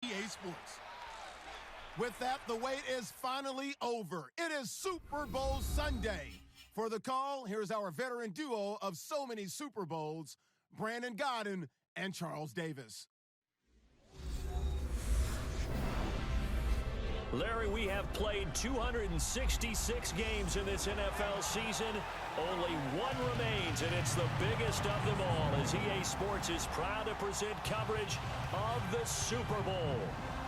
EA Sports. With that, the wait is finally over. It is Super Bowl Sunday. For the call, here's our veteran duo of so many Super Bowls, Brandon Godden and Charles Davis. Larry, we have played 266 games in this NFL season. Only one remains, and it's the biggest of them all, as EA Sports is proud to present coverage of the Super Bowl.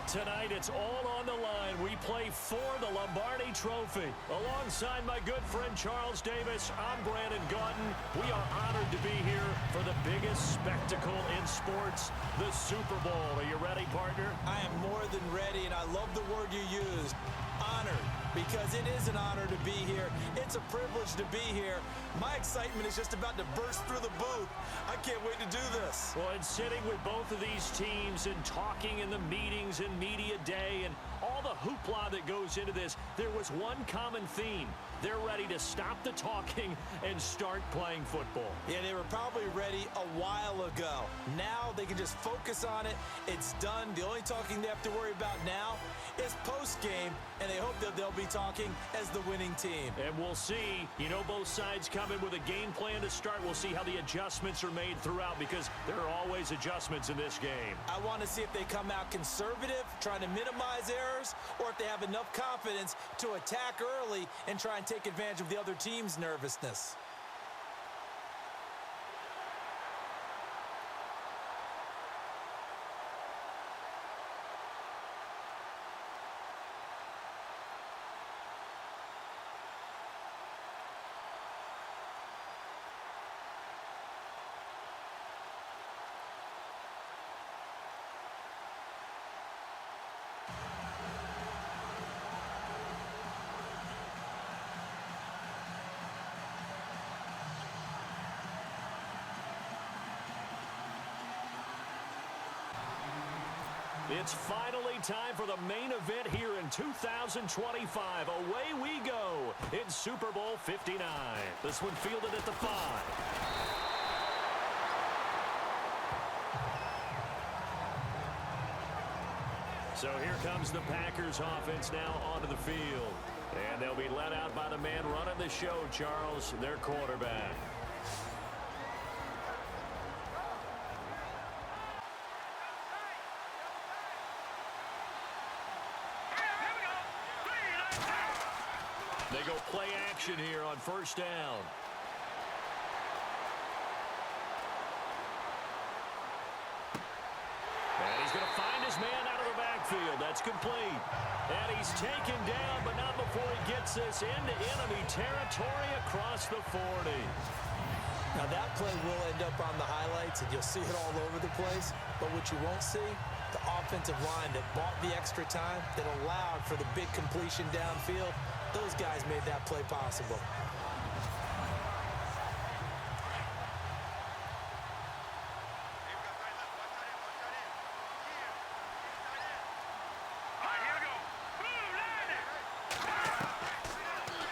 Tonight, it's all on the line. We play for the Lombardi Trophy. Alongside my good friend Charles Davis, I'm Brandon Godden. We are honored to be here for the biggest spectacle in sports, the Super Bowl. Are you ready, partner? I am more than ready, and I love the word you used, honored, because it is an honor to be here. It's a privilege to be here. My excitement is just about to burst through the booth. I can't wait to do this. Well, and sitting with both of these teams and talking in the meetings and media day and all the hoopla that goes into this, there was one common theme. They're ready to stop the talking and start playing football. Yeah, they were probably ready a while ago. Now they can just focus on it. It's done. The only talking they have to worry about now is post-game, and they hope that they'll be talking as the winning team. And we'll see. You know, both sides come in with a game plan to start. We'll see how the adjustments are made throughout, because there are always adjustments in this game. I want to see if they come out conservative, trying to minimize errors, or if they have enough confidence to attack early and try and take advantage of the other team's nervousness. It's finally time for the main event here in 2025. Away we go in Super Bowl 59. This one fielded at the 5. So here comes the Packers offense now onto the field. And they'll be led out by the man running the show, Charles, their quarterback. They go play action here on first down. And he's going to find his man out of the backfield. That's complete. And he's taken down, but not before he gets this into enemy territory across the 40. Now that play will end up on the highlights, and you'll see it all over the place. But what you won't see, the offensive line that bought the extra time, that allowed for the big completion downfield. Those guys made that play possible.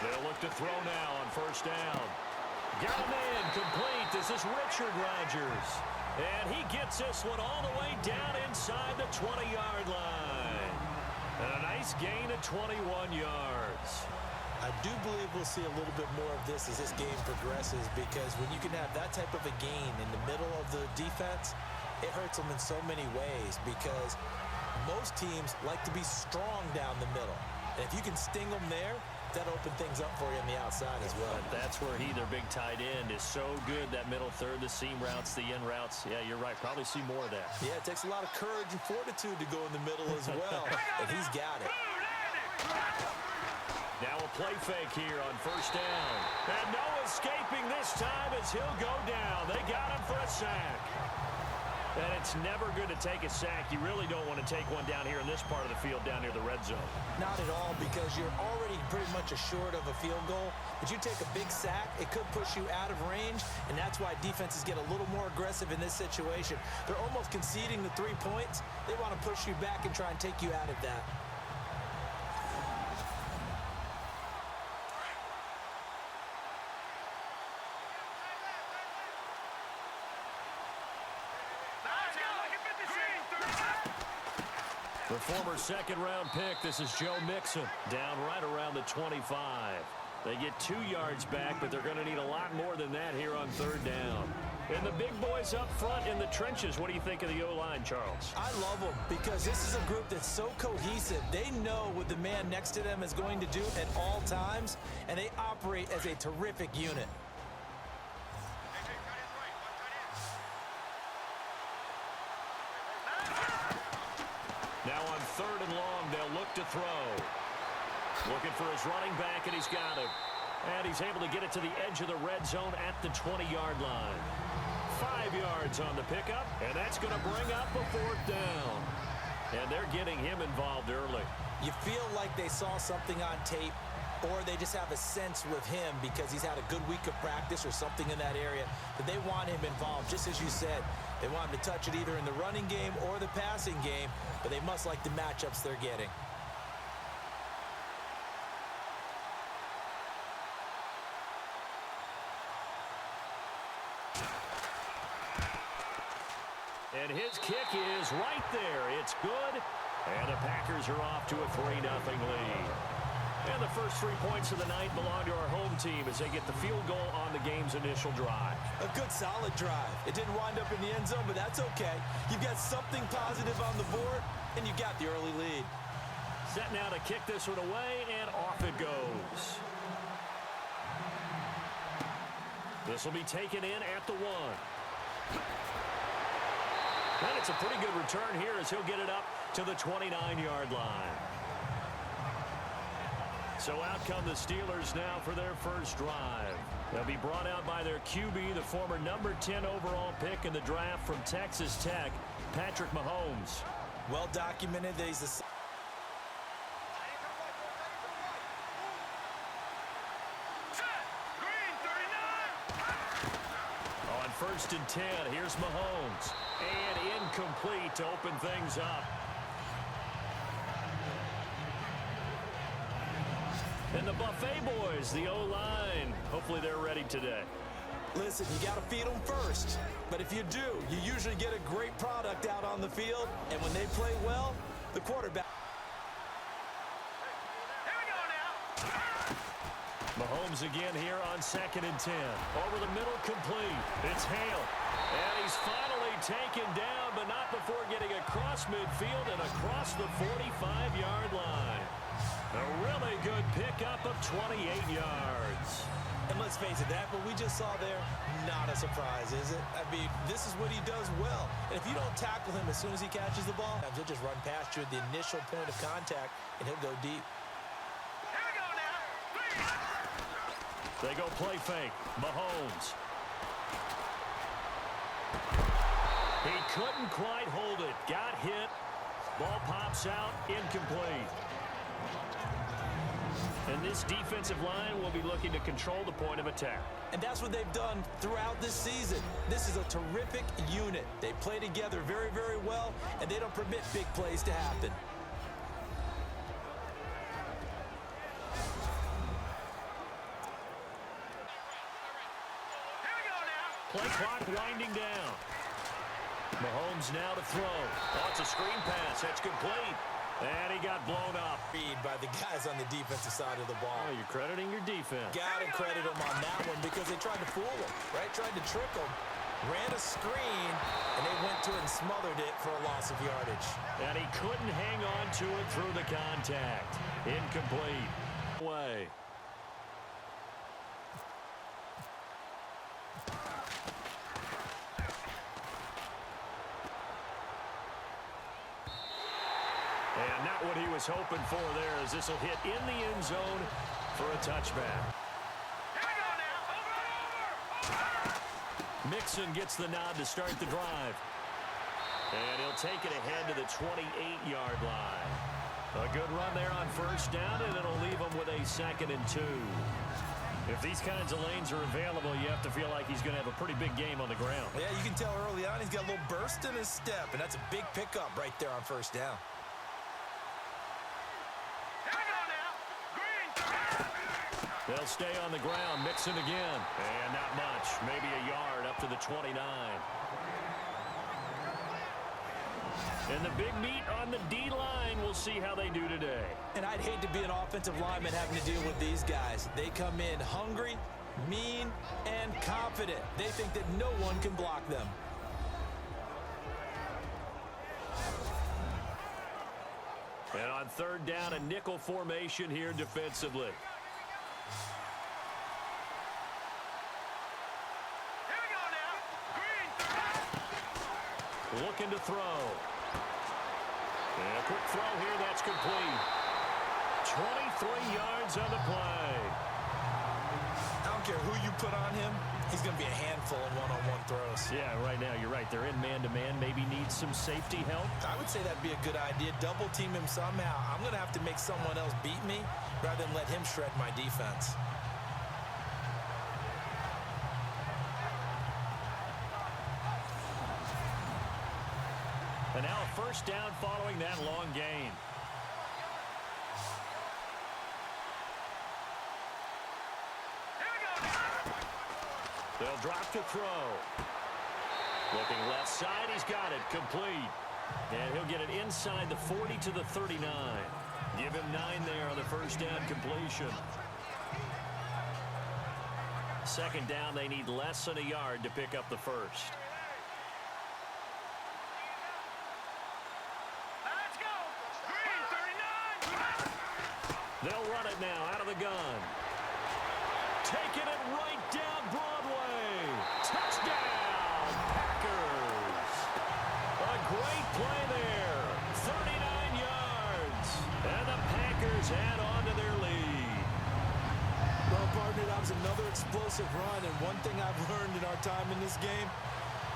They'll look to throw now on first down. Got him in, complete. This is Richard Rodgers. And he gets this one all the way down inside the 20-yard line. And a nice gain of 21 yards. I do believe we'll see a little bit more of this as this game progresses, because when you can have that type of a gain in the middle of the defense, it hurts them in so many ways, because most teams like to be strong down the middle. And if you can sting them there, that open things up for you on the outside as well. But that's where he, their big tight end, is so good. That middle third, the seam routes, the in routes. Yeah, you're right. Probably see more of that. Yeah, it takes a lot of courage and fortitude to go in the middle as well. And he's got it. Now a play fake here on first down. And no escaping this time as he'll go down. They got him for a sack. And it's never good to take a sack. You really don't want to take one down here in this part of the field, down near the red zone. Not at all, because you're already pretty much assured of a field goal. But you take a big sack, it could push you out of range, and that's why defenses get a little more aggressive in this situation. They're almost conceding the 3 points. They want to push you back and try and take you out of that. The former second-round pick, this is Joe Mixon, down right around the 25. They get 2 yards back, but they're going to need a lot more than that here on third down. And the big boys up front in the trenches. What do you think of the O-line, Charles? I love them because this is a group that's so cohesive. They know what the man next to them is going to do at all times, and they operate as a terrific unit. Now on third and long, they'll look to throw. Looking for his running back, and he's got him. And he's able to get it to the edge of the red zone at the 20-yard line. 5 yards on the pickup, and that's going to bring up a fourth down. And they're getting him involved early. You feel like they saw something on tape, or they just have a sense with him because he's had a good week of practice or something in that area that they want him involved. Just as you said, they want him to touch it either in the running game or the passing game, but they must like the matchups they're getting. And his kick is right there. It's good. And the Packers are off to a 3-0 lead. And the first 3 points of the night belong to our home team as they get the field goal on the game's initial drive. A good, solid drive. It didn't wind up in the end zone, but that's okay. You've got something positive on the board, and you got the early lead. Set now to kick this one away, and off it goes. This will be taken in at the 1. And it's a pretty good return here as he'll get it up to the 29-yard line. So out come the Steelers now for their first drive. They'll be brought out by their QB, the former number 10 overall pick in the draft from Texas Tech, Patrick Mahomes. Well documented that he's the... On 1st and 10, here's Mahomes. And incomplete to open things up. And the Buffet boys, the O-line, hopefully they're ready today. Listen, you got to feed them first. But if you do, you usually get a great product out on the field. And when they play well, the quarterback... Mahomes again here on 2nd and 10. Over the middle, complete. It's Hale. And he's finally taken down, but not before getting across midfield and across the 45-yard line. A really good pickup of 28 yards. And let's face it, that what we just saw there, not a surprise, is it? I mean, this is what he does well. And if you don't tackle him as soon as he catches the ball, he'll just run past you at the initial point of contact, and he'll go deep. They go play fake. Mahomes. He couldn't quite hold it. Got hit. Ball pops out. Incomplete. And this defensive line will be looking to control the point of attack. And that's what they've done throughout this season. This is a terrific unit. They play together very, very well, and they don't permit big plays to happen. Play clock winding down. Mahomes now to throw. Oh, it's a screen pass. That's complete. And he got blown up. Read by the guys on the defensive side of the ball. Oh, you're crediting your defense. Got to credit them on that one because they tried to fool him, right? Tried to trick him. Ran a screen, and they went to it and smothered it for a loss of yardage. And he couldn't hang on to it through the contact. Incomplete. Way. And not what he was hoping for there as this will hit in the end zone for a touchback. Mixon gets the nod to start the drive. And he'll take it ahead to the 28-yard line. A good run there on first down, and it'll leave him with a 2nd and 2. If these kinds of lanes are available, you have to feel like he's going to have a pretty big game on the ground. Yeah, you can tell early on he's got a little burst in his step, and that's a big pickup right there on first down. They'll stay on the ground. Mixon again. And not much. Maybe a yard up to the 29. And the big meat on the D-line, we'll see how they do today. And I'd hate to be an offensive lineman having to deal with these guys. They come in hungry, mean, and confident. They think that no one can block them. And on third down, a nickel formation here defensively. Here we go now. Green. Looking to throw. And a quick throw here, that's complete. 23 yards on the play. I don't care who you put on him, he's going to be a handful in one-on-one throws. Yeah, right now you're right. They're in man-to-man, maybe needs some safety help. I would say that'd be a good idea. Double team him somehow. I'm going to have to make someone else beat me rather than let him shred my defense. And now a first down following that long gain. They'll drop to throw. Looking left side, he's got it, complete. And he'll get it inside the 40 to the 39. Give him 9 there on the first down completion. Second down, they need less than a yard to pick up the first. Let's go. Green 39. They'll run it now out of the gun. Taking it right down Broadway. Touchdown, Packers. A great play there. 39 yards. And the Packers add on to their lead. Well, partner, that was another explosive run, and one thing I've learned in our time in this game,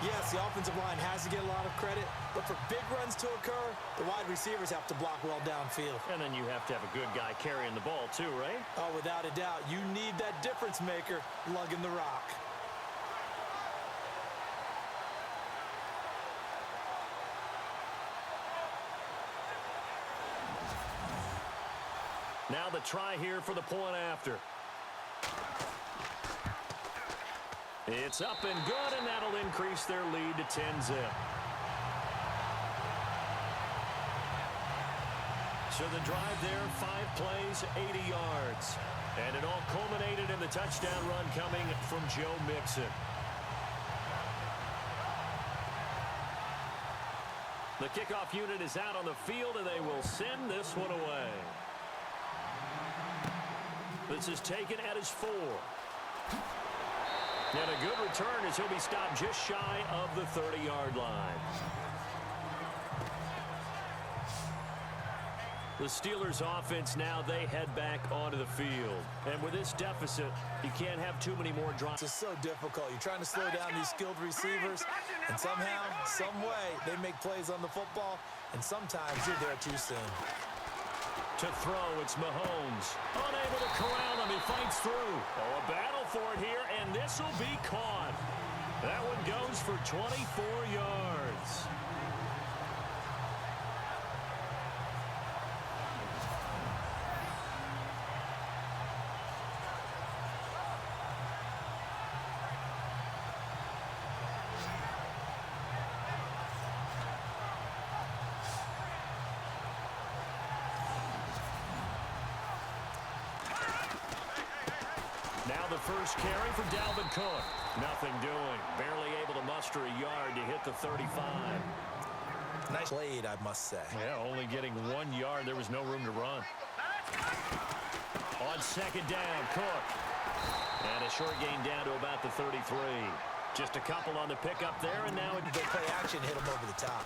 yes, the offensive line has to get a lot of credit, but for big runs to occur, the wide receivers have to block well downfield. And then you have to have a good guy carrying the ball too, right? Oh, without a doubt, you need that difference maker lugging the rock. Now the try here for the point after. It's up and good, and that'll increase their lead to 10-zip. So the drive there, 5 plays, 80 yards. And it all culminated in the touchdown run coming from Joe Mixon. The kickoff unit is out on the field, and they will send this one away. This is taken at his 4. And a good return as he'll be stopped just shy of the 30-yard line. The Steelers offense now, they head back onto the field. And with this deficit, you can't have too many more drops. It's so difficult. You're trying to slow down these skilled receivers, and somehow, some way, they make plays on the football, and sometimes you're there too soon. To throw, it's Mahomes. Unable to corral him, he fights through. Oh, a battle for it here, and this will be caught. That one goes for 24 yards. Now the first carry for Dalvin Cook. Nothing doing. Barely able to muster a yard to hit the 35. Nice played, I must say. Yeah, only getting 1 yard. There was no room to run. On second down, Cook. And a short gain down to about the 33. Just a couple on the pickup there, and now They play action, hit him over the top.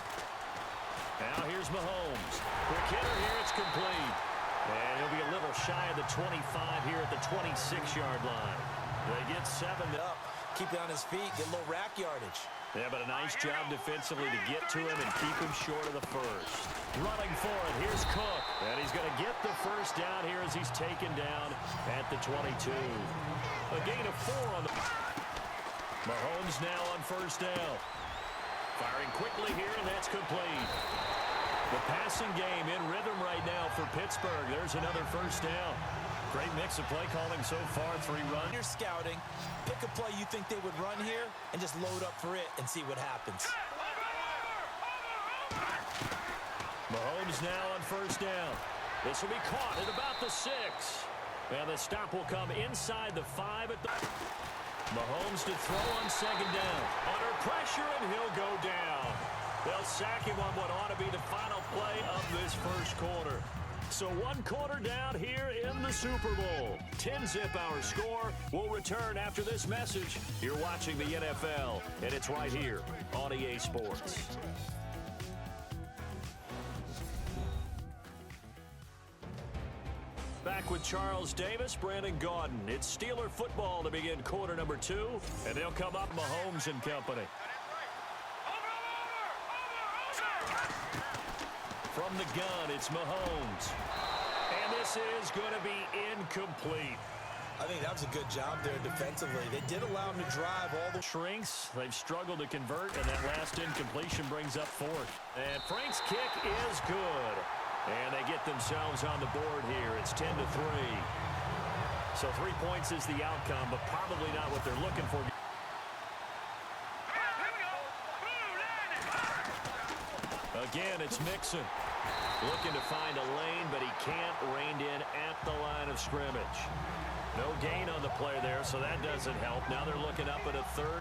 now here's Mahomes. Quick hitter here, it's complete. And he'll be a little shy of the 25 here at the 26-yard line. They get 7 Up, keep it on his feet, get a little rack yardage. Yeah, but a nice job defensively to get to him and keep him short of the first. Running for it, here's Cook. And he's going to get the first down here as he's taken down at the 22. A gain of 4 on the... Mahomes now on first down. Firing quickly here, and that's complete. The passing game in rhythm right now for Pittsburgh. There's another first down. Great mix of play calling so far, 3 runs. You're scouting, pick a play you think they would run here, and just load up for it and see what happens. Mahomes now on first down. This will be caught at about the 6. And the stop will come inside the 5 at the... Mahomes to throw on second down. Under pressure, and he'll go down. They'll sack him on what ought to be the final play of this first quarter. So 1 quarter down here in the Super Bowl. 10-zip our score. We'll return after this message. You're watching the NFL, and it's right here on EA Sports. Back with Charles Davis, Brandon Gaudin. It's Steeler football to begin quarter number 2, and they'll come up Mahomes and company. From the gun, it's Mahomes. And this is going to be incomplete. I think that was a good job there defensively. They did allow him to drive all the... Shrinks. They've struggled to convert, and that last incompletion brings up 4th. And Frank's kick is good. And they get themselves on the board here. It's 10-3. So 3 points is the outcome, but probably not what they're looking for. Again, it's Mixon. Looking to find a lane, but he can't rein in at the line of scrimmage. No gain on the play there, so that doesn't help. Now they're looking up at a 3rd.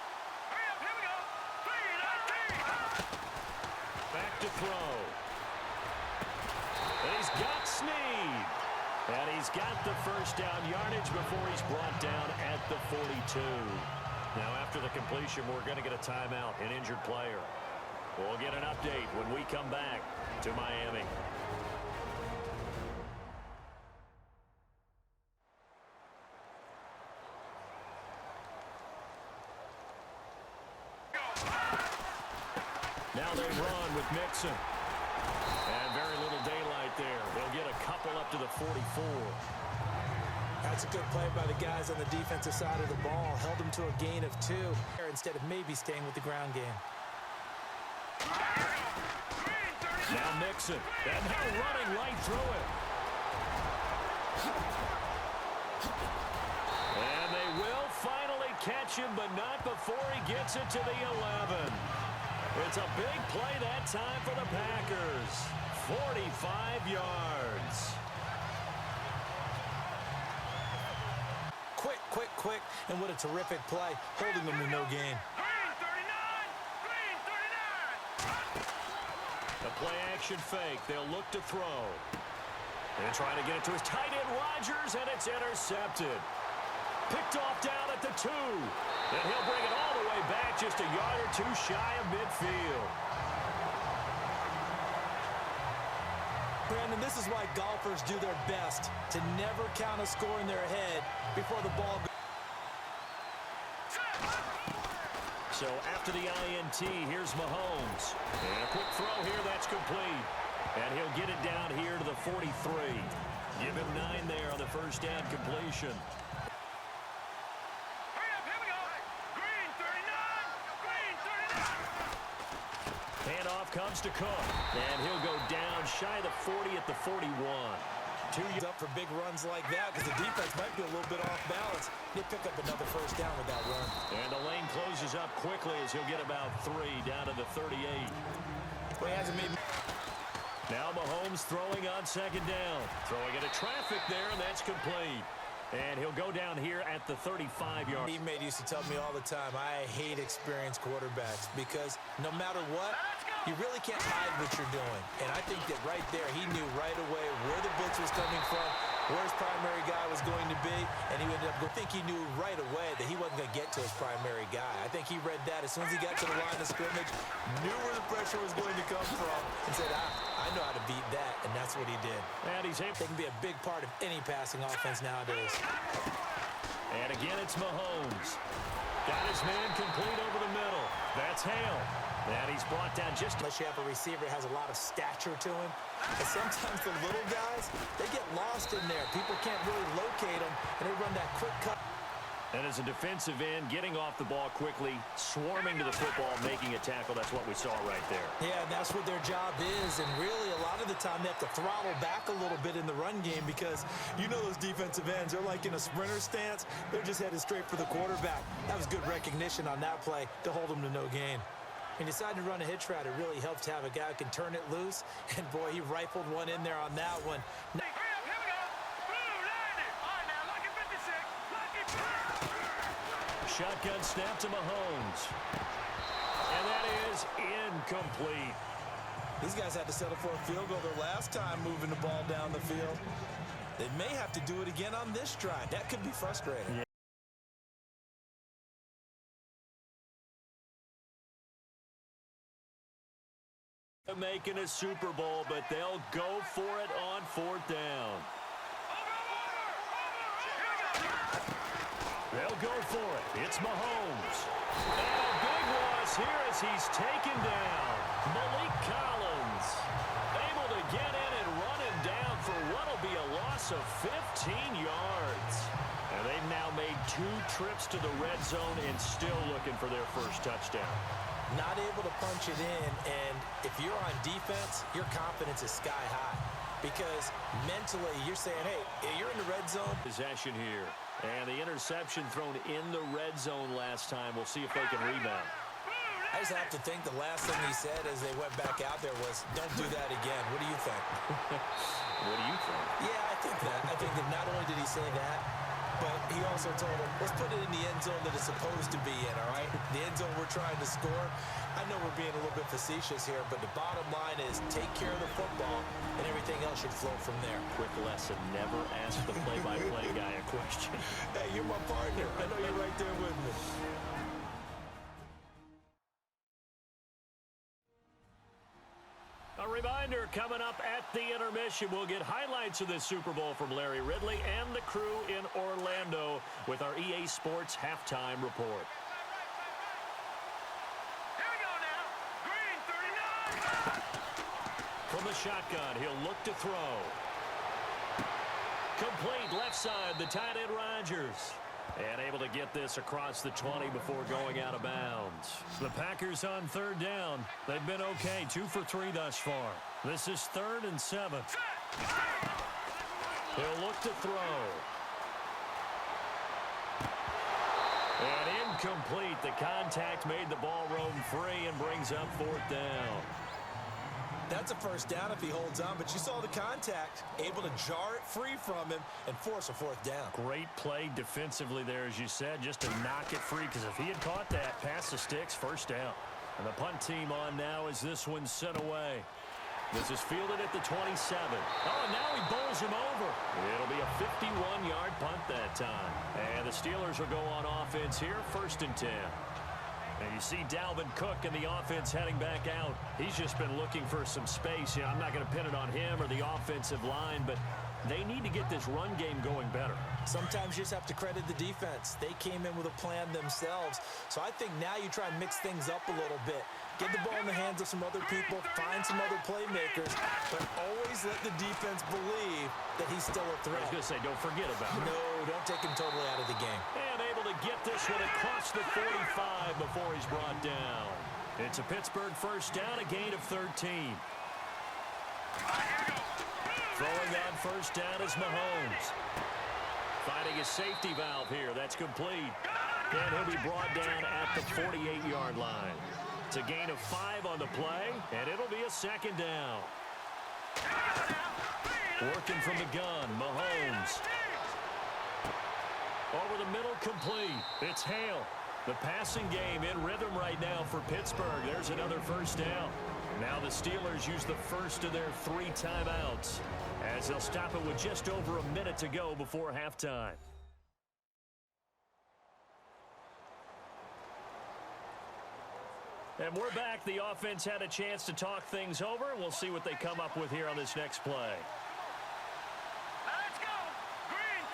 Back to throw. And he's got Snead. And he's got the first down yardage before he's brought down at the 42. Now after the completion, we're going to get a timeout, an injured player. We'll get an update when we come back to Miami. Now they run with Mixon. And very little daylight there. They'll get a couple up to the 44. That's a good play by the guys on the defensive side of the ball. Held them to a gain of 2 instead of maybe staying with the ground game. Now Mixon. And they're running right through it. And they will finally catch him, but not before he gets it to the 11. It's a big play that time for the Packers. 45 yards. Quick, and what a terrific play, holding them to no gain. The play-action fake. They'll look to throw. And trying to get it to his tight end, Rodgers, and it's intercepted. Picked off down at the 2. And he'll bring it all the way back just a yard or 2 shy of midfield. Brandon, this is why golfers do their best to never count a score in their head before the ball goes. So after the INT, here's Mahomes. And a quick throw here, that's complete. And he'll get it down here to the 43. Give him 9 there on the first down completion. Handoff comes to Cook. And he'll go down shy of the 40 at the 41. 2 yards up for big runs like that because the defense might be a little bit off balance. He'll pick up another first down with that run. And the lane closes up quickly as he'll get about 3 down to the 38. Well, he hasn't made... Now Mahomes throwing on second down. Throwing into traffic there, and that's complete. And he'll go down here at the 35-yard. Teammate used to tell me all the time, I hate experienced quarterbacks because no matter what, you really can't hide what you're doing. And I think that right there, he knew right away where the blitz was coming from, where his primary guy was going to be, and he ended up I think he knew right away that he wasn't going to get to his primary guy. I think he read that as soon as he got to the line of scrimmage, knew where the pressure was going to come from, and said, I know how to beat that, and that's what he did. And he's able. They can be a big part of any passing offense nowadays. And again, it's Mahomes. Got his man complete over the middle. That's Hale. And he's brought down just... Unless you have a receiver that has a lot of stature to him. And sometimes the little guys, they get lost in there. People can't really locate them, and they run that quick cut. And as a defensive end, getting off the ball quickly, swarming to the football, making a tackle, that's what we saw right there. Yeah, and that's what their job is. And really, a lot of the time, they have to throttle back a little bit in the run game because you know those defensive ends, they're like in a sprinter stance. They're just headed straight for the quarterback. That was good recognition on that play to hold them to no gain. He decided to run a hitch route. It really helps to have a guy who can turn it loose. And, boy, he rifled one in there on that one. Here we go. Blue, landed. All right, now, lucky 56. Lucky 56. Shotgun snap to Mahomes. And that is incomplete. These guys had to settle for a field goal their last time moving the ball down the field. They may have to do it again on this drive. That could be frustrating. Making a Super Bowl, but they'll go for it on 4th down. They'll go for it. It's Mahomes. And a big loss here as he's taken down. Malik Collins able to get in and run him down for what will be a loss of 15 yards. And they've now made 2 trips to the red zone and still looking for their first touchdown. Not able to punch it in, and if you're on defense, your confidence is sky high. Because mentally, you're saying, hey, you're in the red zone. Possession here. And the interception thrown in the red zone last time. We'll see if they can rebound. I just have to think the last thing he said as they went back out there was, don't do that again. What do you think? What do you think? Yeah, I think that. I think that not only did he say that, but he also told him, let's put it in the end zone that it's supposed to be in, all right? The end zone we're trying to score. I know we're being a little bit facetious here, but the bottom line is take care of the football, and everything else should flow from there. Quick lesson, never ask the play-by-play guy a question. Hey, you're my partner. I know you're right there with me. A reminder, coming up at the intermission, we'll get highlights of this Super Bowl from Larry Ridley and the crew in Orlando with our EA Sports Halftime Report. Here we go now. Green 39. From the shotgun, he'll look to throw. Complete left side, the tight end Rodgers. And able to get this across the 20 before going out of bounds. The Packers on 3rd down. They've been okay, 2 for 3 thus far. This is 3rd and 7. He'll look to throw. And incomplete. The contact made the ball roam free and brings up 4th down. That's a first down if he holds on, but you saw the contact, able to jar it free from him and force a 4th down. Great play defensively there, as you said, just to knock it free, because if he had caught that, past the sticks, first down. And the punt team on now as this one's sent away. This is fielded at the 27. Oh, and now he bowls him over. It'll be a 51-yard punt that time. And the Steelers will go on offense here, 1st and 10. And you see Dalvin Cook and the offense heading back out. He's just been looking for some space. I'm not going to pin it on him or the offensive line, but they need to get this run game going better. Sometimes you just have to credit the defense. They came in with a plan themselves. So I think now you try and mix things up a little bit. Get the ball in the hands of some other people, find some other playmakers, but always let the defense believe that he's still a threat. I was going to say, don't forget about it. No, don't take him totally out of the game. And able to get this one across the 45 before he's brought down. It's a Pittsburgh first down, a gain of 13. Throwing on first down is Mahomes. Finding a safety valve here. That's complete. And he'll be brought down at the 48-yard line. It's a gain of 5 on the play, and it'll be a 2nd down. Working from the gun, Mahomes. Over the middle, complete. It's Hale. The passing game in rhythm right now for Pittsburgh. There's another first down. Now the Steelers use the first of their 3 timeouts as they'll stop it with just over a minute to go before halftime. And we're back. The offense had a chance to talk things over. We'll see what they come up with here on this next play. Let's go. Green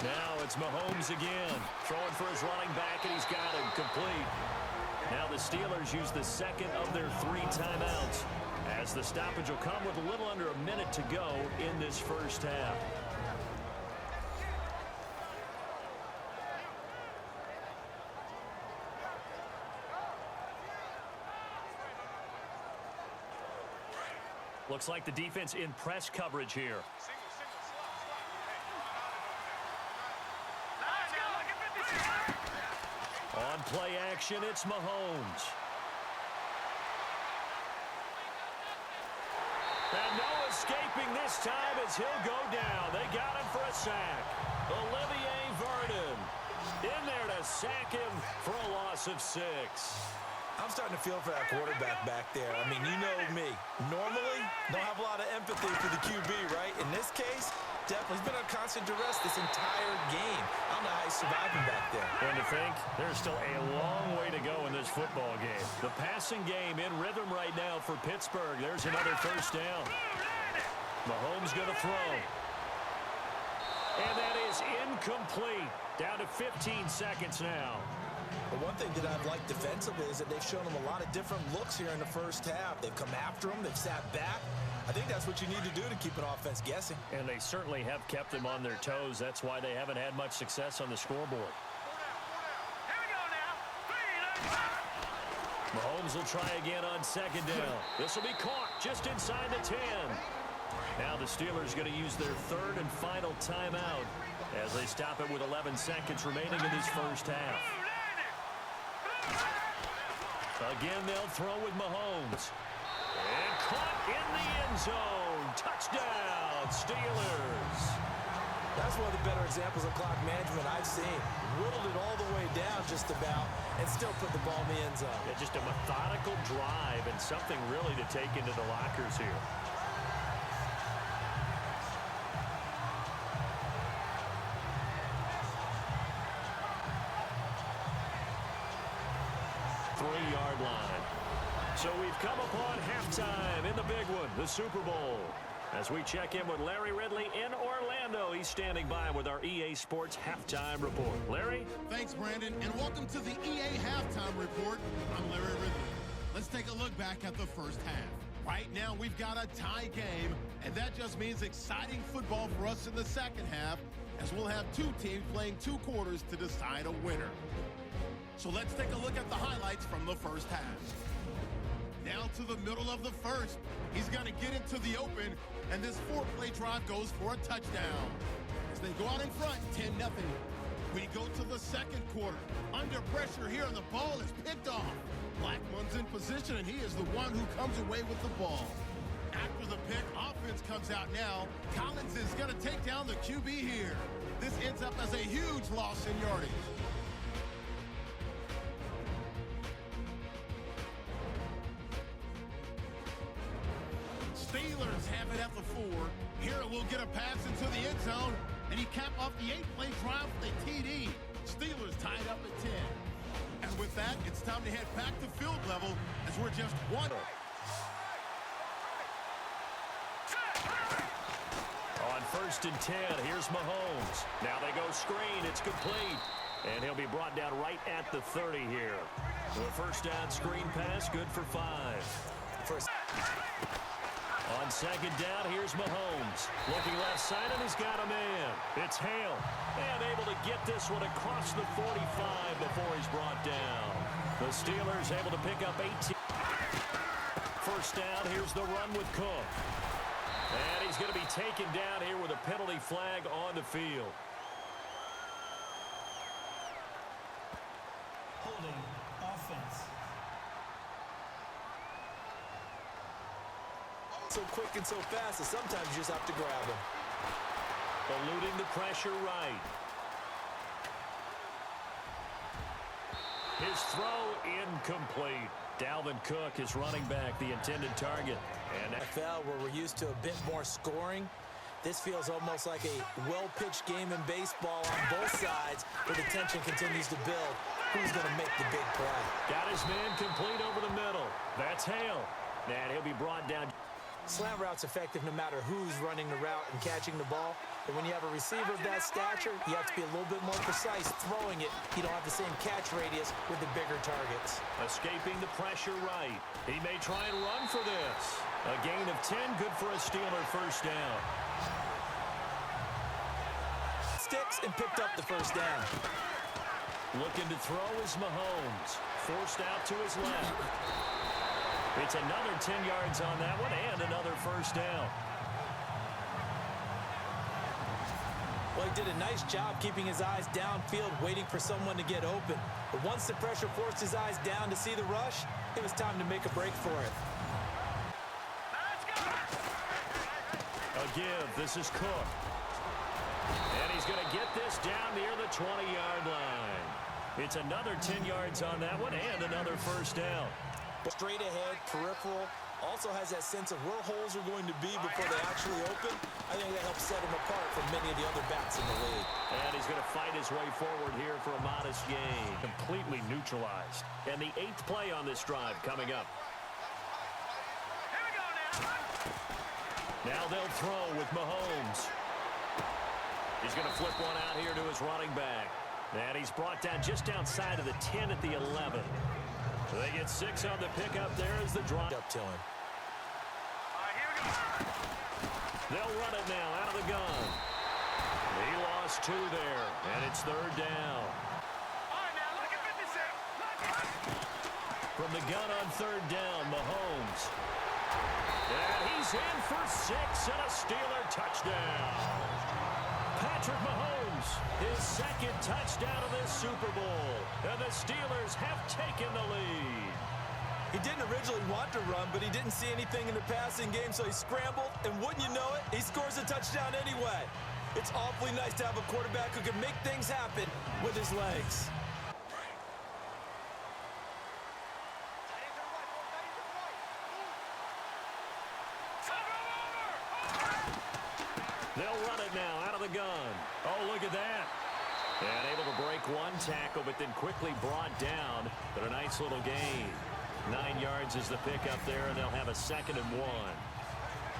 39. Now it's Mahomes again. Throwing for his running back, and he's got him complete. Now the Steelers use the 2nd of their 3 timeouts as the stoppage will come with a little under a minute to go in this first half. Looks like the defense in press coverage here. On play action, it's Mahomes. And no escaping this time as he'll go down. They got him for a sack. Olivier Vernon in there to sack him for a loss of 6. I'm starting to feel for that quarterback back there. I mean, you know me. Normally, don't have a lot of empathy for the QB, right? In this case, definitely. He's been under constant duress this entire game. I don't know how he's surviving back there. And to think, there's still a long way to go in this football game. The passing game in rhythm right now for Pittsburgh. There's another first down. Mahomes going to throw. And that is incomplete. Down to 15 seconds now. But one thing that I've liked defensively is that they've shown him a lot of different looks here in the first half. They've come after him. They've sat back. I think that's what you need to do to keep an offense guessing. And they certainly have kept them on their toes. That's why they haven't had much success on the scoreboard. Here we go now. 3, Mahomes will try again on second down. This will be caught just inside the 10. Now the Steelers going to use their third and final timeout as they stop it with 11 seconds remaining in this first half. Again, they'll throw with Mahomes. And caught in the end zone. Touchdown, Steelers. That's one of the better examples of clock management I've seen. Whittled it all the way down just about and still put the ball in the end zone. Yeah, just a methodical drive and something really to take into the lockers here. Three-yard line. So we've come upon halftime in the big one, the Super Bowl. As we check in with Larry Ridley in Orlando, he's standing by with our EA Sports Halftime Report. Larry? Thanks, Brandon, and welcome to the EA Halftime Report. I'm Larry Ridley. Let's take a look back at the first half. Right now, we've got a tie game, and that just means exciting football for us in the second half, as we'll have two teams playing 2 quarters to decide a winner. So let's take a look at the highlights from the first half. Now to the middle of the first. He's going to get into the open, and this 4-play drive goes for a touchdown. As they go out in front, 10-0. We go to the second quarter. Under pressure here, and the ball is picked off. Blackmon's in position, and he is the one who comes away with the ball. After the pick, offense comes out now. Collins is going to take down the QB here. This ends up as a huge loss in yardage. Steelers have it at the 4. Here will get a pass into the end zone, and he capped off the 8-play drive with a TD. Steelers tied up at 10. And with that, it's time to head back to field level as we're just one. On 1st and 10, here's Mahomes. Now they go screen. It's complete. And he'll be brought down right at the 30 here. The first down screen pass, good for 5. On second down, here's Mahomes. Looking left side, and he's got a man. It's Hale. And able to get this one across the 45 before he's brought down. The Steelers able to pick up 18. First down, here's the run with Cook. And he's going to be taken down here with a penalty flag on the field. Holding offense. So quick and so fast that sometimes you just have to grab him. Eluding the pressure right. His throw incomplete. Dalvin Cook is running back, the intended target. And NFL, where we're used to a bit more scoring, this feels almost like a well-pitched game in baseball on both sides, where the tension continues to build. Who's going to make the big play? got his man complete over the middle. That's Hale. And he'll be brought down. Slant route's effective no matter who's running the route and catching the ball. But when you have a receiver of that stature, you have to be a little bit more precise throwing it. You don't have the same catch radius with the bigger targets. Escaping the pressure right. He may try and run for this. A gain of 10, good for a Steeler first down. Sticks and picked up the first down. Looking to throw is Mahomes. Forced out to his left. It's another 10 yards on that one and another first down. Well, he did a nice job keeping his eyes downfield, waiting for someone to get open. But once the pressure forced his eyes down to see the rush, it was time to make a break for it. A give. This is Cook. And he's going to get this down near the 20-yard line. It's another 10 yards on that one and another first down. Straight ahead, peripheral. Also has that sense of where holes are going to be before they actually open. I think that helps set him apart from many of the other backs in the league. And he's going to fight his way forward here for a modest gain. Completely neutralized. And the 8th play on this drive coming up. Here we go now. Now they'll throw with Mahomes. He's going to flip one out here to his running back. And he's brought down just outside of the 10 at the 11. So they get 6 on the pickup. There is the drop. Up to him. All right, here we go. They'll run it now out of the gun. He lost 2 there, and it's 3rd down. All right, now, look at 56. Look at From the gun on 3rd down, Mahomes. And he's in for 6 and a Steeler touchdown. Patrick Mahomes, his 2nd touchdown of this Super Bowl. And the Steelers have taken the lead. He didn't originally want to run, but he didn't see anything in the passing game, so he scrambled, and wouldn't you know it, he scores a touchdown anyway. It's awfully nice to have a quarterback who can make things happen with his legs. They'll run it now out of the gun. Oh, look at that. And able to break one tackle, but then quickly brought down. But a nice little gain. 9 yards is the pickup there, and they'll have a 2nd and 1.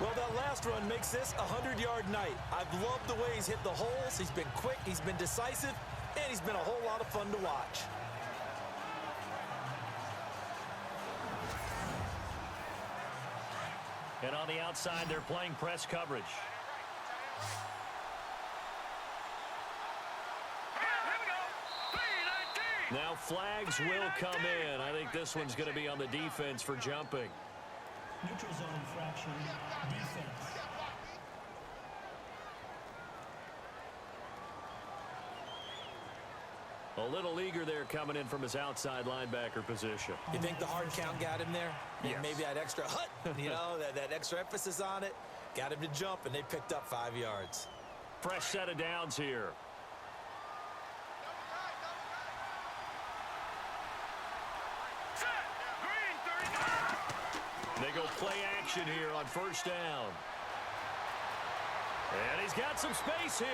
Well, that last run makes this a 100-yard night. I've loved the way he's hit the holes. He's been quick, he's been decisive, and he's been a whole lot of fun to watch. And on the outside, they're playing press coverage. Now flags will come in. I think this one's going to be on the defense for jumping. Neutral zone infraction, defense. A little eager there coming in from his outside linebacker position. You think the hard count got him there? Yes. Maybe that extra hut, you know, that extra emphasis on it, got him to jump, and they picked up 5 yards. Fresh set of downs here. They go play action here on 1st down. And he's got some space here.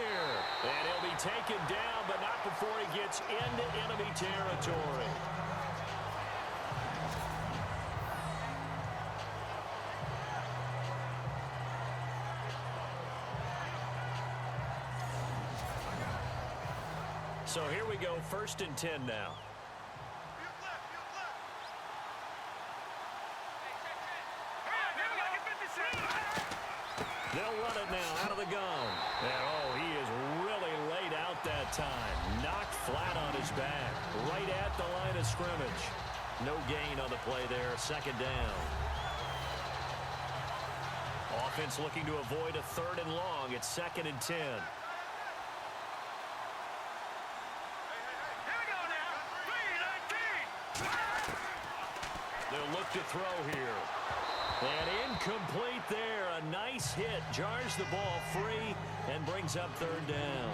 And he'll be taken down, but not before he gets into enemy territory. So here we go, 1st and 10 now. They'll run it now out of the gun. And, oh, he is really laid out that time. Knocked flat on his back. Right at the line of scrimmage. No gain on the play there. 2nd down. Offense looking to avoid a 3rd and long. It's 2nd and 10. They'll look to throw here. And incomplete there. A nice hit. Jars the ball free and brings up 3rd down.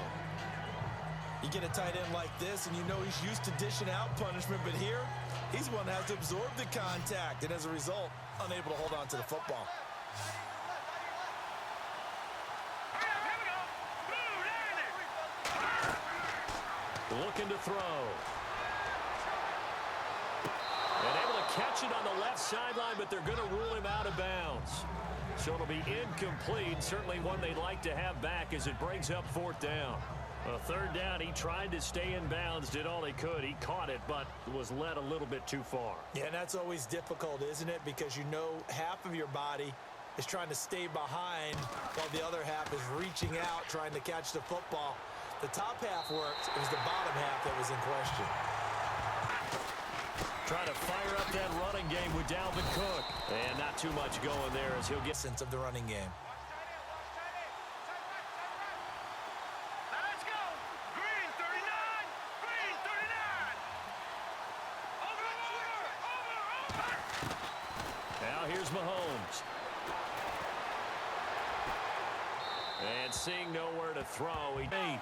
You get a tight end like this, and you know he's used to dishing out punishment, but here, he's one that has to absorb the contact, and as a result, unable to hold on to the football. Looking to throw. And able to catch it on the left sideline, but they're going to rule him out of bounds. So it'll be incomplete. Certainly one they'd like to have back as it brings up 4th down. 3rd down, he tried to stay in bounds, did all he could. He caught it, but was led a little bit too far. Yeah, and that's always difficult, isn't it? Because you know half of your body is trying to stay behind while the other half is reaching out, trying to catch the football. The top half worked. It was the bottom half that was in question. Trying to fire up that running game with Dalvin Cook. And not too much going there as he'll get sense of the running game. here's Mahomes. And seeing nowhere to throw. He made.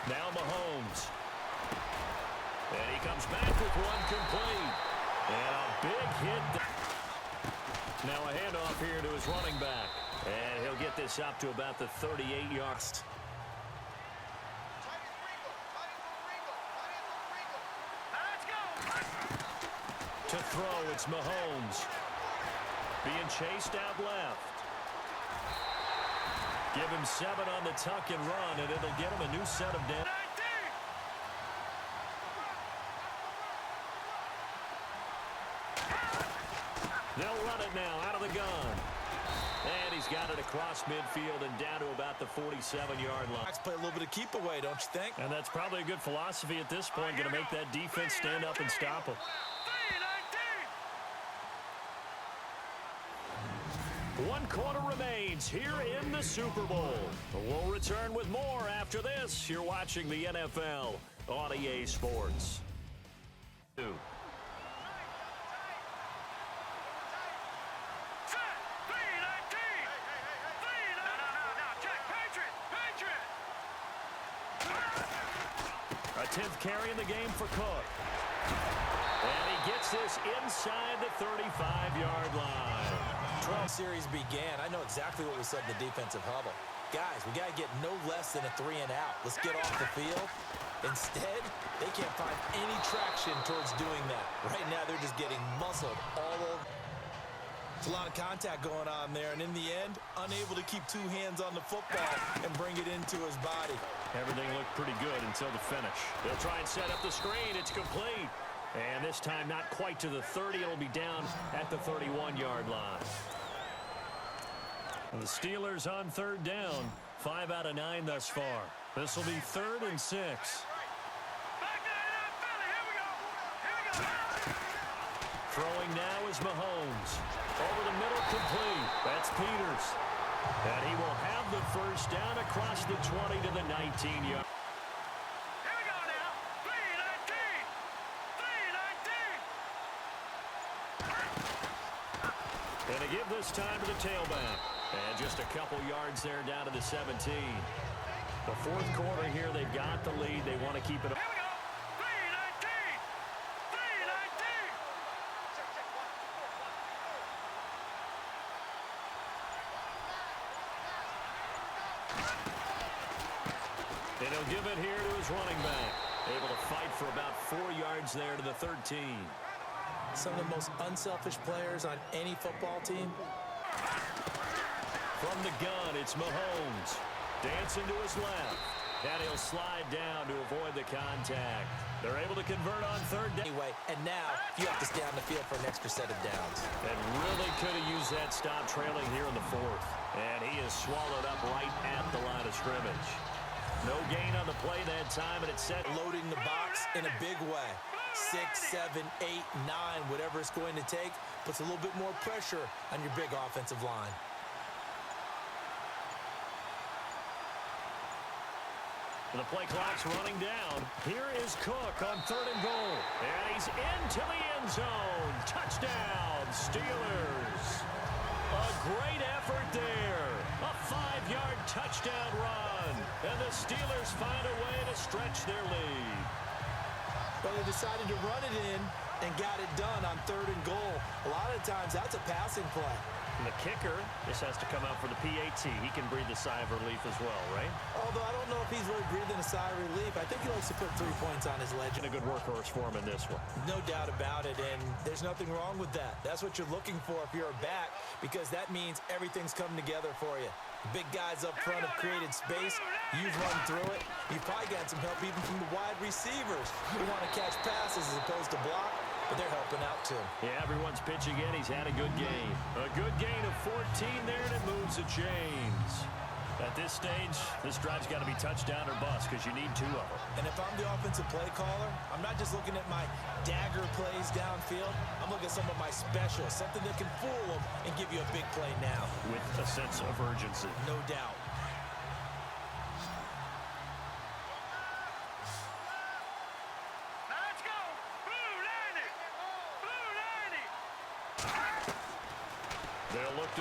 Now Mahomes. And he comes back with one complete. And a big hit. Now a handoff here to his running back. And he'll get this up to about the 38 yards. To throw, it's Mahomes. Being chased out left. Give him 7 on the tuck and run, and it'll get him a new set of downs. They'll run it now out of the gun. And he's got it across midfield and down to about the 47-yard line. Play a little bit of keep away, don't you think? And that's probably a good philosophy at this point, going to make that defense stand up and stop him. 1 quarter remains here in the Super Bowl. We'll return with more after this. You're watching the NFL on EA Sports. A 10th carry in the game for Cook. And he gets this inside the 35-yard line. 12 series began. I know exactly what we said in the defensive huddle. Guys, we got to get no less than a 3 and out. Let's get off the field. Instead, they can't find any traction towards doing that. Right now, they're just getting muscled all over. It's a lot of contact going on there, and in the end, unable to keep 2 hands on the football and bring it into his body. Everything looked pretty good until the finish. They'll try and set up the screen. It's complete. And this time not quite to the 30. It'll be down at the 31-yard line. And the Steelers on 3rd down. 5 out of 9 thus far. This will be 3rd and 6. Throwing now is Mahomes. Over the middle, complete. That's Peters. And he will have the first down across the 20 to the 19-yard. And a give this time to the tailback. And just a couple yards there down to the 17. The 4th quarter here, they've got the lead. They want to keep it up. And he'll give it here to his running back. Able to fight for about 4 yards there to the 13. Some of the most unselfish players on any football team. From the gun, it's Mahomes. Dancing to his left. And he'll slide down to avoid the contact. They're able to convert on 3rd down. Anyway, and now you have to stay on the field for an extra set of downs. And really could have used that stop trailing here in the 4th. And he is swallowed up right at the line of scrimmage. No gain on the play that time, and it's set. Loading the box in a big way. 6, 7, 8, 9, whatever it's going to take, puts a little bit more pressure on your big offensive line. The play clock's running down. Here is Cook on 3rd and goal. And he's into the end zone. Touchdown, Steelers. A great effort there. A 5-yard touchdown run. And the Steelers find a way to stretch their lead. But they decided to run it in and got it done on 3rd and goal. A lot of times that's a passing play. And the kicker, this has to come out for the PAT. He can breathe a sigh of relief as well, right? Although I don't know if he's really breathing a sigh of relief. I think he likes to put 3 points on his ledger. And a good workhorse for him in this one. No doubt about it, and there's nothing wrong with that. That's what you're looking for if you're a back, because that means everything's coming together for you. Big guys up front have created space. You've run through it. You've probably gotten some help even from the wide receivers who want to catch passes as opposed to block, but they're helping out too. Yeah, everyone's pitching in. He's had a good game. A good gain of 14 there, and it moves the chains. At this stage, this drive's got to be touchdown or bust because you need 2 of them. And if I'm the offensive play caller, I'm not just looking at my dagger plays downfield. I'm looking at some of my specials, something that can fool them and give you a big play now. With a sense of urgency. No doubt.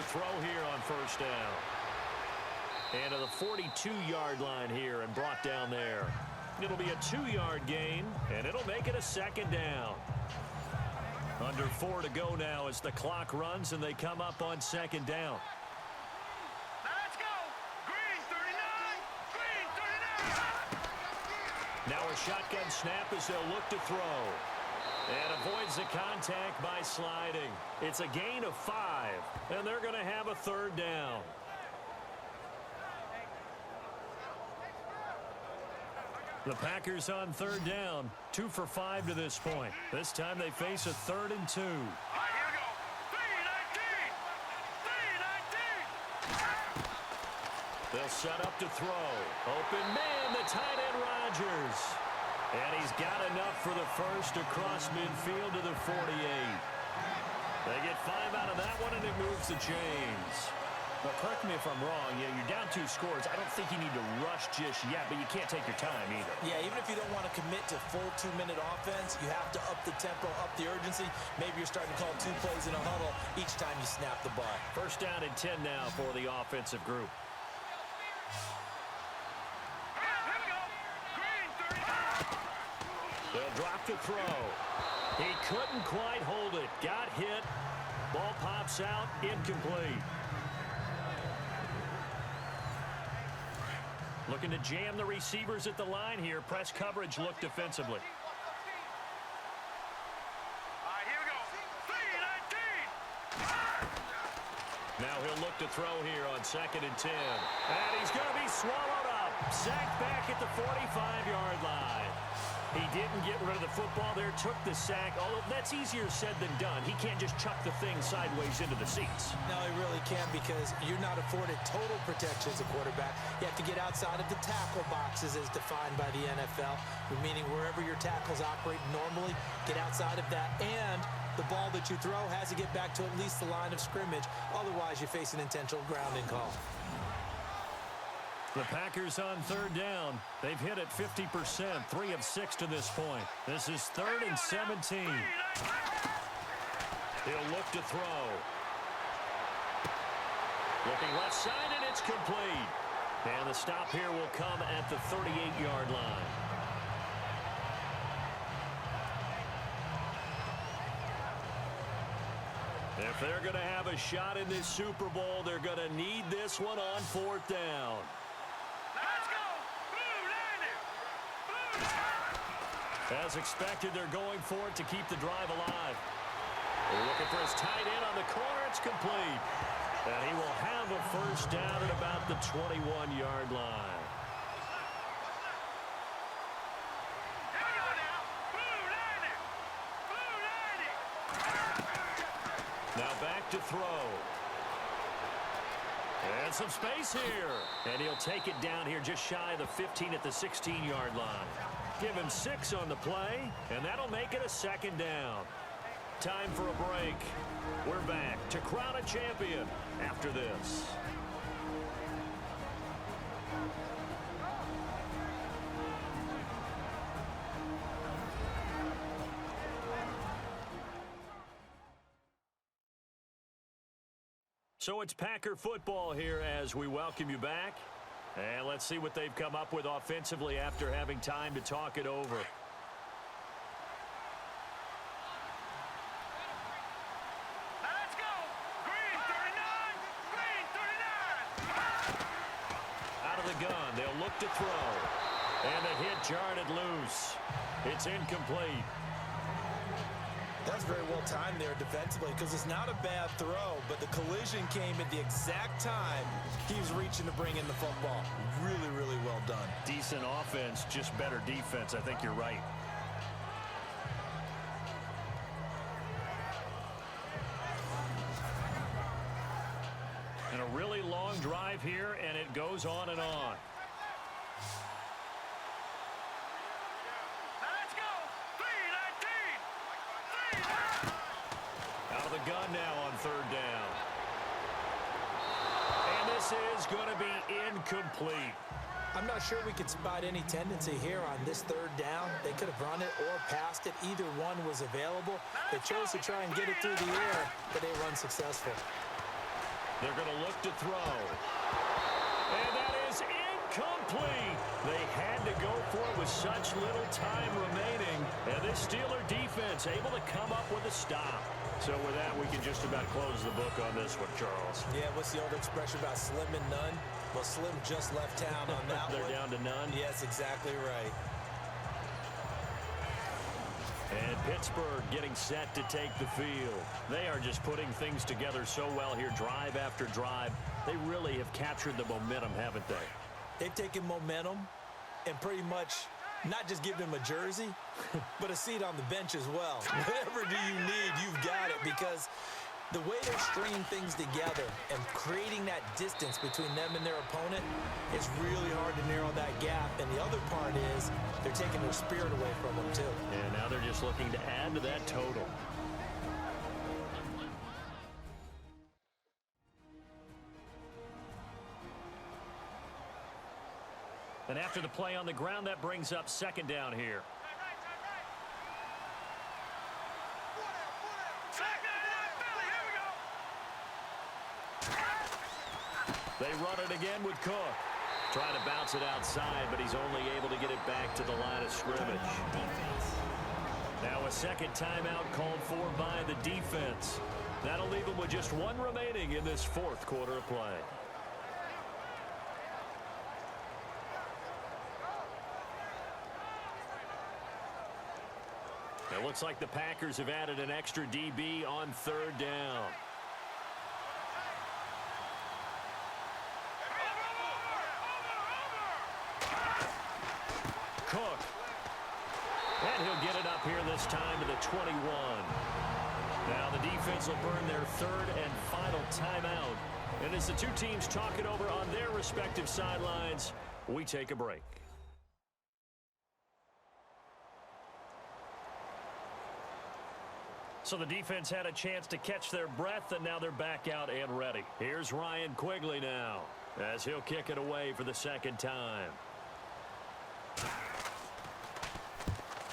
throw here on first down. And to the 42-yard line here and brought down there. It'll be a 2-yard gain, and it'll make it a second down. Under 4 to go now as the clock runs and they come up on second down. Let's go. Green 39. Green 39. Now a shotgun snap as they'll look to throw. And avoids the contact by sliding. It's a gain of 5, and they're going to have a third down. The Packers on third down, 2 for 5 to this point. This time they face a 3rd and 2. All right, here we go. 319. 319. They'll set up to throw. Open man, the tight end Rodgers. And he's got enough for the first across midfield to the 48. They get 5 out of that one, and it moves the chains. But correct me if I'm wrong, you're down 2 scores. I don't think you need to rush just yet, but you can't take your time either. Yeah, even if you don't want to commit to full 2-minute offense, you have to up the tempo, up the urgency. Maybe you're starting to call 2 plays in a huddle each time you snap the ball. First down and 10 now for the offensive group. Here we go. Green 39. They'll drop to throw. He couldn't quite hold it. Got hit. Ball pops out. Incomplete. Looking to jam the receivers at the line here. Press coverage look defensively. All right, here we go. 319. Now he'll look to throw here on 2nd and 10. And he's going to be swallowed up. Sacked back at the 45-yard line. He didn't get rid of the football there, took the sack. Although that's easier said than done. He can't just chuck the thing sideways into the seats. No, he really can't because you're not afforded total protection as a quarterback. You have to get outside of the tackle boxes as defined by the NFL, meaning wherever your tackles operate normally, get outside of that. And the ball that you throw has to get back to at least the line of scrimmage. Otherwise, you face an intentional grounding call. The Packers on third down. They've hit it 50%, 3 of 6 to this point. This is 3rd and 17. He'll look to throw. Looking left side, and it's complete. And the stop here will come at the 38-yard line. If they're going to have a shot in this Super Bowl, they're going to need this one on 4th down. Let's go. Blue 90. Blue 90. As expected, they're going for it to keep the drive alive. They're looking for his tight end on the corner. It's complete. And he will have a first down at about the 21-yard line. Here we go now. Blue 90. Blue 90. Now back to throw. And some space here. And he'll take it down here just shy of the 15 at the 16-yard line. Give him 6 on the play, and that'll make it a second down. Time for a break. We're back to crown a champion after this. So it's Packer football here as we welcome you back. And let's see what they've come up with offensively after having time to talk it over. Let's go. Green 39. Green 39. Out of the gun, they'll look to throw. And the hit jarred it loose. It's incomplete. That's very well timed there defensively because it's not a bad throw, but the collision came at the exact time he was reaching to bring in the football. Really, really well done. Decent offense, just better defense. I think you're right. And a really long drive here, and it goes on and on. Let's go. 319. 319. Out of the gun now on third down. And this is going to be incomplete. I'm not sure we could spot any tendency here on this third down. They could have run it or passed it. Either one was available. They chose to try and get it through the air, but they were unsuccessful. They're going to look to throw. And that is incomplete. They had to go for it with such little time remaining. And this Steeler defense able to come up with a stop. So with that, we can just about close the book on this one, Charles. Yeah, what's the old expression about slim and none? Well, Slim just left town on that They're one. down to none? Yes, exactly right. And Pittsburgh getting set to take the field. They are just putting things together so well here, drive after drive. They really have captured the momentum, haven't they? They've taken momentum and pretty much not just given him a jersey, but a seat on the bench as well. Whatever do you need, you've got it, because the way they're stringing things together and creating that distance between them and their opponent is really hard to narrow that gap. And the other part is they're taking their spirit away from them, too. And now they're just looking to add to that total. And after the play on the ground, that brings up second down here. They run it again with Cook. Trying to bounce it outside, but he's only able to get it back to the line of scrimmage. Now a second timeout called for by the defense. That'll leave them with just one remaining in this fourth quarter of play. It looks like the Packers have added an extra DB on third down. Cook. And he'll get it up here this time to the 21. Now the defense will burn their third and final timeout. And as the two teams talk it over on their respective sidelines, we take a break. So the defense had a chance to catch their breath, and now they're back out and ready. Here's Ryan Quigley now, as he'll kick it away for the second time.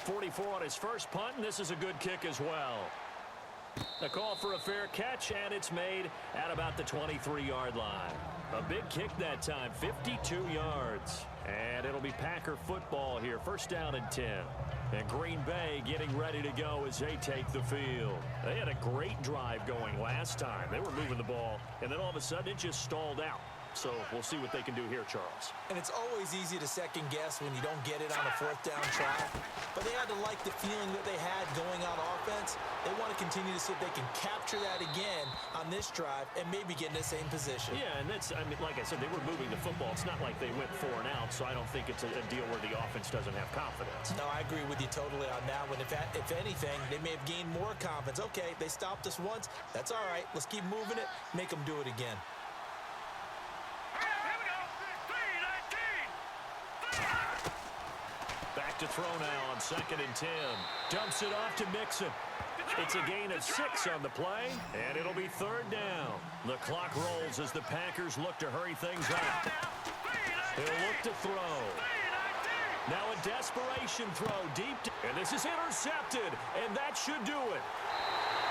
44 on his first punt, and this is a good kick as well. A call for a fair catch, and it's made at about the 23-yard line. A big kick that time, 52 yards. And it'll be Packer football here, first down and 10. And Green Bay getting ready to go as they take the field. They had a great drive going last time. They were moving the ball, and then all of a sudden it just stalled out. So we'll see what they can do here, Charles. And it's always easy to second guess when you don't get it on a fourth down try. But they had to like the feeling that they had going on offense. They want to continue to see if they can capture that again on this drive and maybe get in the same position. Yeah, and that's, I mean, like I said, they were moving the football. It's not like they went 4 and out, so I don't think it's a deal where the offense doesn't have confidence. No, I agree with you totally on that one. If anything, they may have gained more confidence. Okay, they stopped us once. That's all right. Let's keep moving it. Make them do it again. Back to throw now on second and 10. Dumps it off to Mixon. It's a gain of 6 on the play, and it'll be third down. The clock rolls as the Packers look to hurry things up. He'll look to throw. Now a desperation throw deep, and this is intercepted, and that should do it.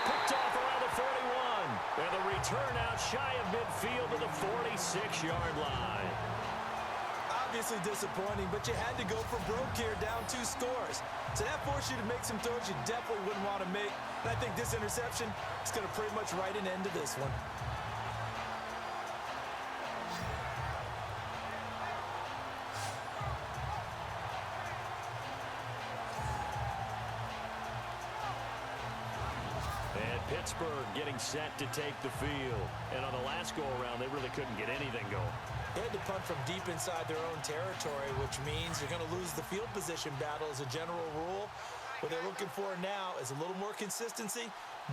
Picked off around the 41, and the return out shy of midfield to the 46-yard line. Obviously disappointing, but you had to go for broke here, down 2 scores. So that forced you to make some throws you definitely wouldn't want to make. And I think this interception is going to pretty much write an end to this one. And Pittsburgh getting set to take the field. And on the last go-around, they really couldn't get anything going. They had to punt from deep inside their own territory, which means you're going to lose the field position battle as a general rule. What they're looking for now is a little more consistency,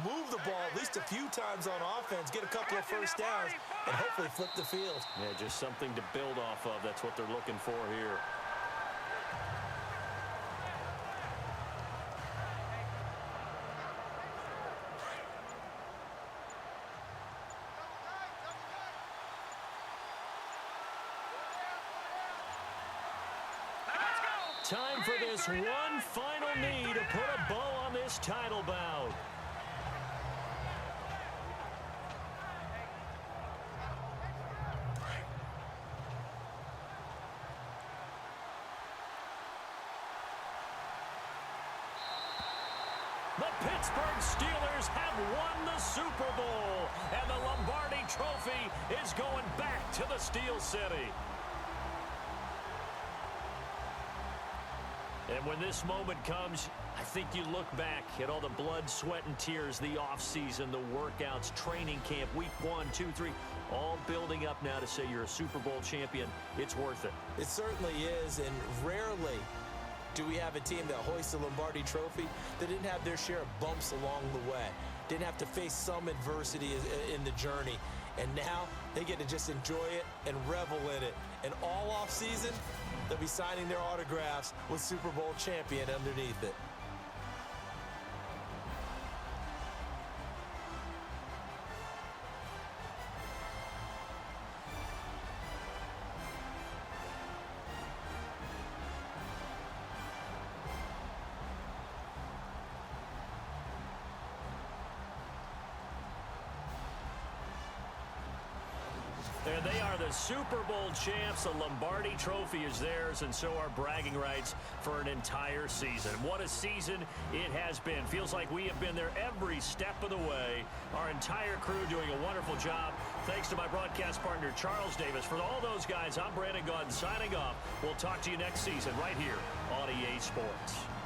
move the ball at least a few times on offense, get a couple of first downs, and hopefully flip the field. Yeah, just something to build off of. That's what they're looking for here. Time for this one final knee to put a bow on this title bout. The Pittsburgh Steelers have won the Super Bowl, and the Lombardi Trophy is going back to the Steel City. And when this moment comes, I think you look back at all the blood, sweat, and tears, the offseason, the workouts, training camp, week 1, 2, 3, all building up now to say you're a Super Bowl champion. It's worth it. It certainly is, and rarely do we have a team that hoists the Lombardi Trophy that didn't have their share of bumps along the way, didn't have to face some adversity in the journey, and now they get to just enjoy it and revel in it. And all offseason, they'll be signing their autographs with Super Bowl champion underneath it. And they are the Super Bowl champs. The Lombardi Trophy is theirs, and so are bragging rights for an entire season. What a season it has been. Feels like we have been there every step of the way. Our entire crew doing a wonderful job. Thanks to my broadcast partner, Charles Davis. For all those guys, I'm Brandon Gaudin signing off. We'll talk to you next season right here on EA Sports.